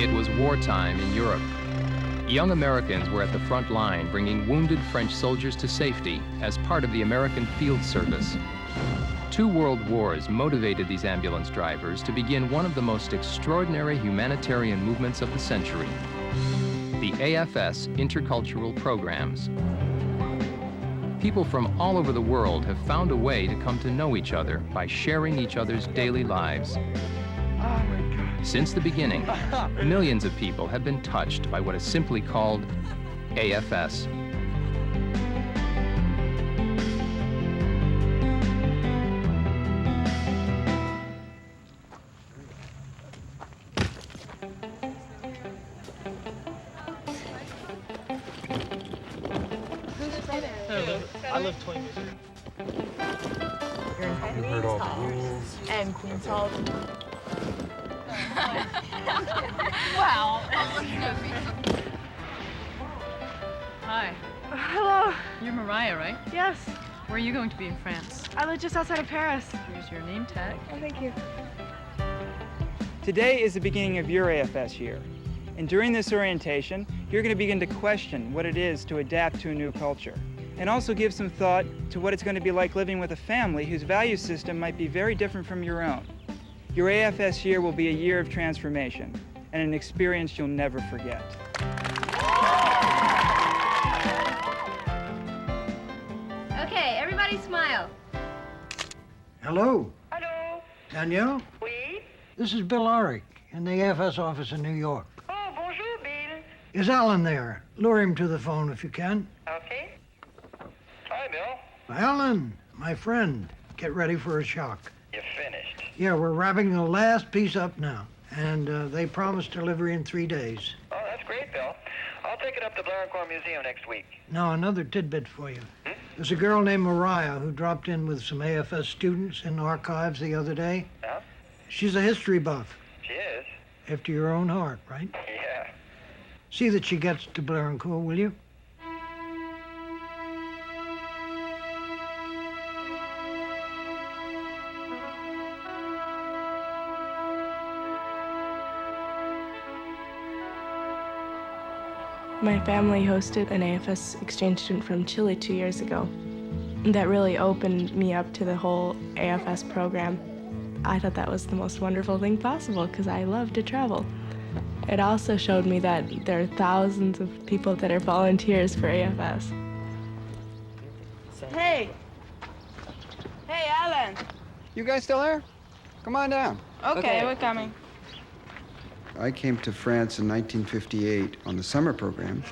It was wartime in Europe. Young Americans were at the front line bringing wounded French soldiers to safety as part of the American Field Service. 2 world wars motivated these ambulance drivers to begin one of the most extraordinary humanitarian movements of the century, the AFS intercultural programs. People from all over the world have found a way to come to know each other by sharing each other's daily lives. Since the beginning, millions of people have been touched by what is simply called AFS. I live 20 minutes. You're in Chinese talks and Queen Salt. Wow. Hi. Hello. You're Mariah, right? Yes. Where are you going to be in France? I live just outside of Paris. Here's your name tag. Oh, thank you. Today is the beginning of your AFS year. And during this orientation, you're going to begin to question what it is to adapt to a new culture. And also give some thought to what it's going to be like living with a family whose value system might be very different from your own. Your AFS year will be a year of transformation and an experience you'll never forget. Okay, everybody smile. Hello. Hello. Danielle? Oui. This is Bill Arick in the AFS office in New York. Oh, bonjour, Bill. Is Alan there? Lure him to the phone if you can. Okay. Hi, Bill. Alan, my friend, get ready for a shock. You finished. Yeah, we're wrapping the last piece up now, and they promised delivery in 3 days. Oh, that's great, Bill. I'll take it up to Blarencourt Museum next week. Now, another tidbit for you. There's a girl named Mariah who dropped in with some AFS students in archives the other day. Yeah? She's a history buff, She is? after your own heart, right? Yeah. See that she gets to Blarencourt, will you? My family hosted an AFS exchange student from Chile 2 years ago. That really opened me up to the whole AFS program. I thought that was the most wonderful thing possible because I love to travel. It also showed me that there are thousands of people that are volunteers for AFS. Hey! Hey, Alan! You guys still there? Come on down. Okay, we're coming. I came to France in 1958 on the summer program.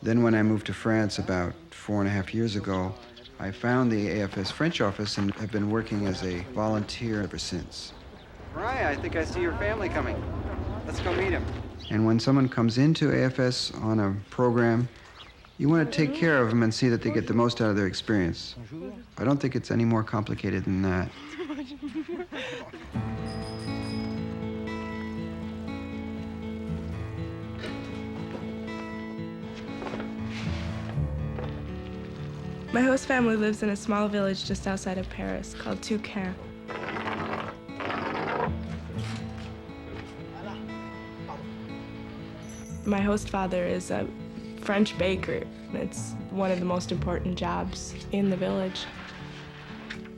Then when I moved to France about 4.5 years ago, I found the AFS French office and have been working as a volunteer ever since. Mariah, I think I see your family coming. Let's go meet them. And when someone comes into AFS on a program, you want to take care of them and see that they get the most out of their experience. I don't think it's any more complicated than that. My host family lives in a small village just outside of Paris called Touquin. My host father is a French baker. It's one of the most important jobs in the village.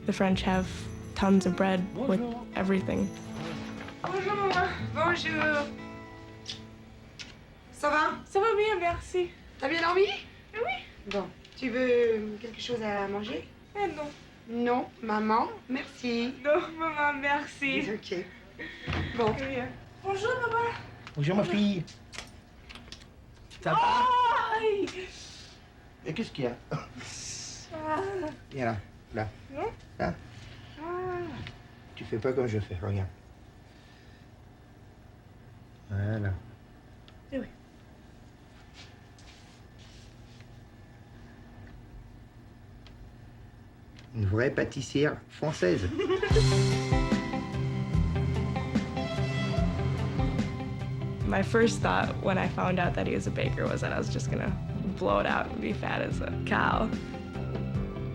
The French have tons of bread with everything. Bonjour, maman. Bonjour. Ça va? Ça va bien, merci. T'as bien dormi? Oui. Bon. Tu veux quelque chose à manger? Non. Non, maman, merci. Non, maman, merci. Ok. Bon. Bonjour, maman. Bonjour, ma fille. Ça va? Aïe. Et qu'est-ce qu'il y a? Viens là, là. Non? Là. Tu fais pas comme je fais, regarde. Voilà. Oui. Une vraie pâtissière française. My first thought when I found out that he was a baker was that I was just gonna blow it out and be fat as a cow.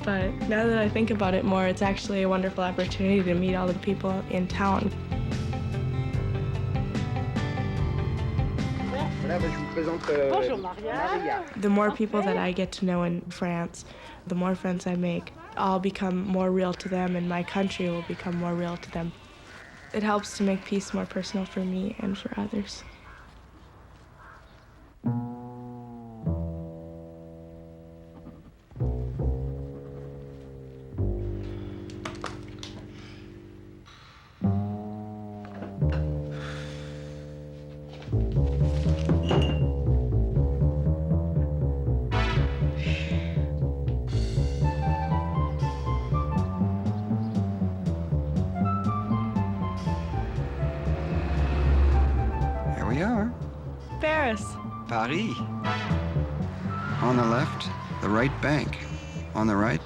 But now that I think about it more, it's actually a wonderful opportunity to meet all the people in town. The more people that I get to know in France, the more friends I make, I'll become more real to them and my country will become more real to them. It helps to make peace more personal for me and for others. We are. Paris. Paris. On the left, the right bank. On the right,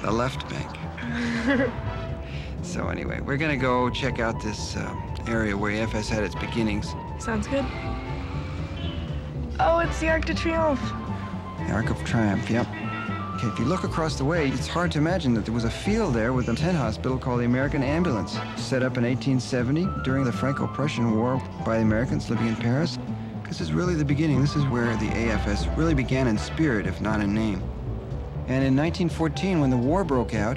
the left bank. So anyway, we're gonna go check out this area where AFS had its beginnings. Sounds good. Oh, it's the Arc de Triomphe. The Arc of Triumph, yep. Okay, if you look across the way, it's hard to imagine that there was a field there with a tent hospital called the American Ambulance, set up in 1870 during the Franco-Prussian War by the Americans living in Paris. This is really the beginning. This is where the AFS really began in spirit, if not in name. And in 1914, when the war broke out,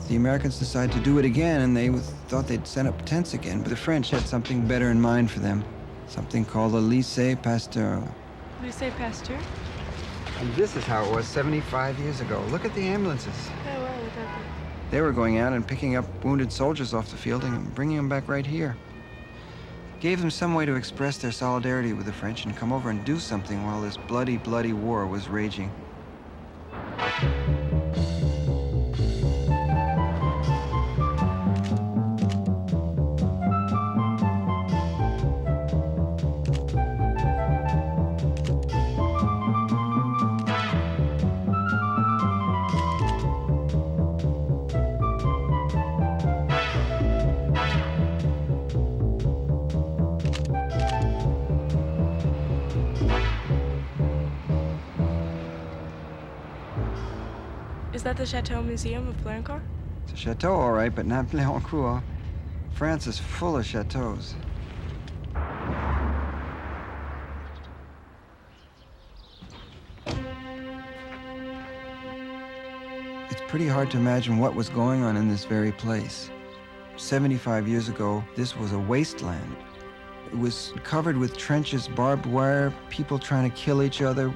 the Americans decided to do it again, and they thought they'd set up tents again, but the French had something better in mind for them, something called the Lycée Pasteur. Lycée Pasteur? And this is how it was 75 years ago. Look at the ambulances. Oh, wow, look at that. They were going out and picking up wounded soldiers off the field and bringing them back right here. Gave them some way to express their solidarity with the French and come over and do something while this bloody, bloody war was raging. Is that the Chateau Museum of Blancourt? It's a chateau, all right, but not Blancourt. France is full of chateaus. It's pretty hard to imagine what was going on in this very place. 75 years ago, this was a wasteland. It was covered with trenches, barbed wire, people trying to kill each other.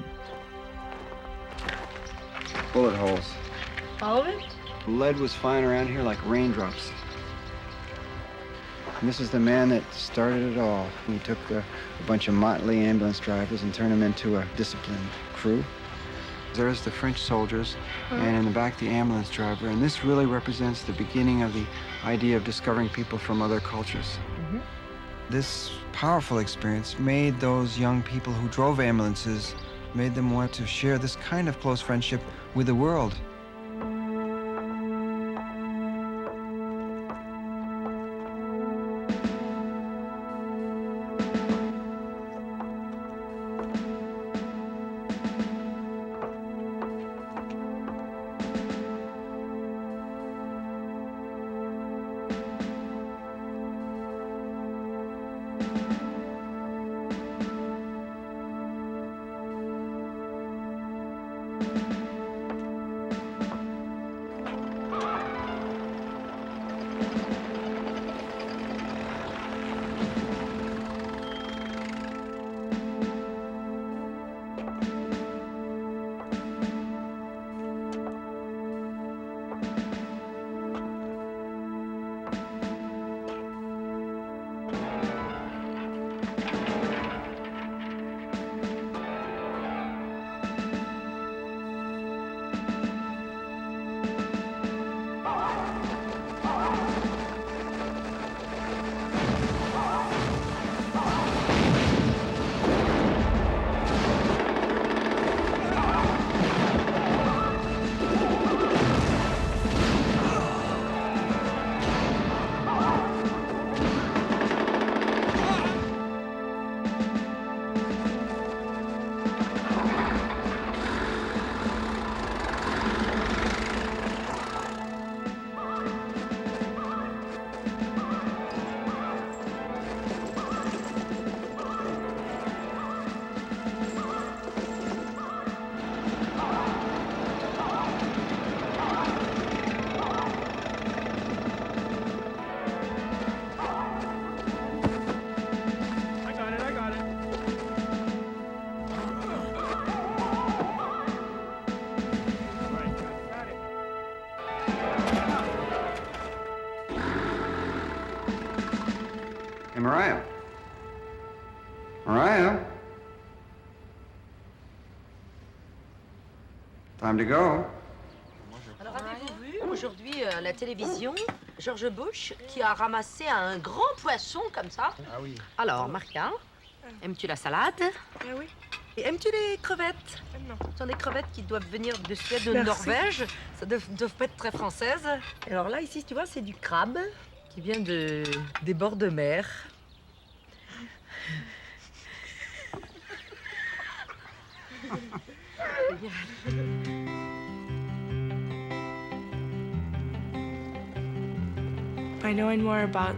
Bullet holes. All of it? Lead was flying around here like raindrops. And this is the man that started it all. He took a bunch of motley ambulance drivers and turned them into a disciplined crew. There's the French soldiers, and in the back, the ambulance driver. And this really represents the beginning of the idea of discovering people from other cultures. Mm-hmm. This powerful experience made those young people who drove ambulances, made them want to share this kind of close friendship with the world. Hey, Mariah. Mariah. Time to go. Alors, avez-vous vu aujourd'hui à la télévision George Bush qui a ramassé un grand poisson comme ça? Ah oui. Alors, Marca, aimes-tu la salade? Ah oui. Et aimes-tu les crevettes? Non. Ce sont des crevettes qui doivent venir de Suède ou de Merci. Norvège. Ça doivent pas être très françaises. Et alors là, ici, tu vois, c'est du crabe qui vient des bords de mer. By knowing more about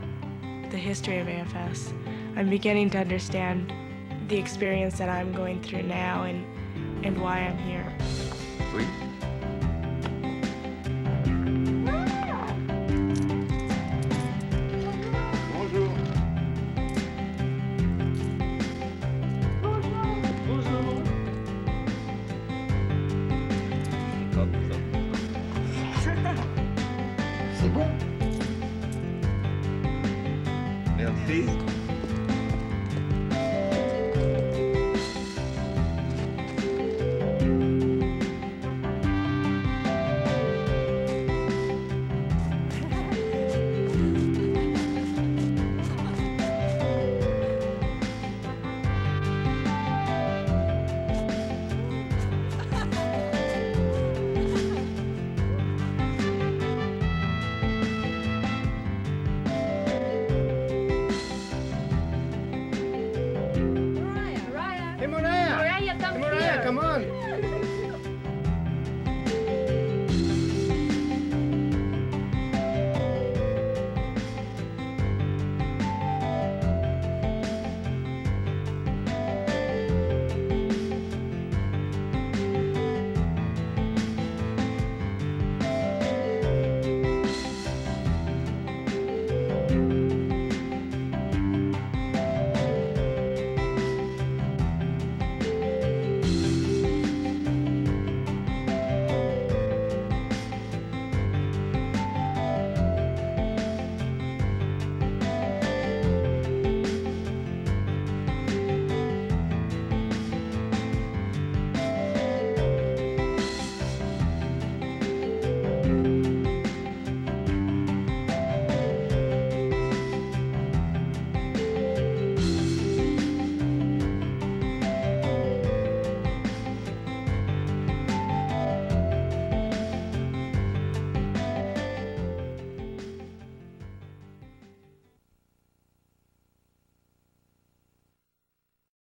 the history of AFS, I'm beginning to understand the experience that I'm going through now and why I'm here. Oui. Bonjour. C'est bon. Merci.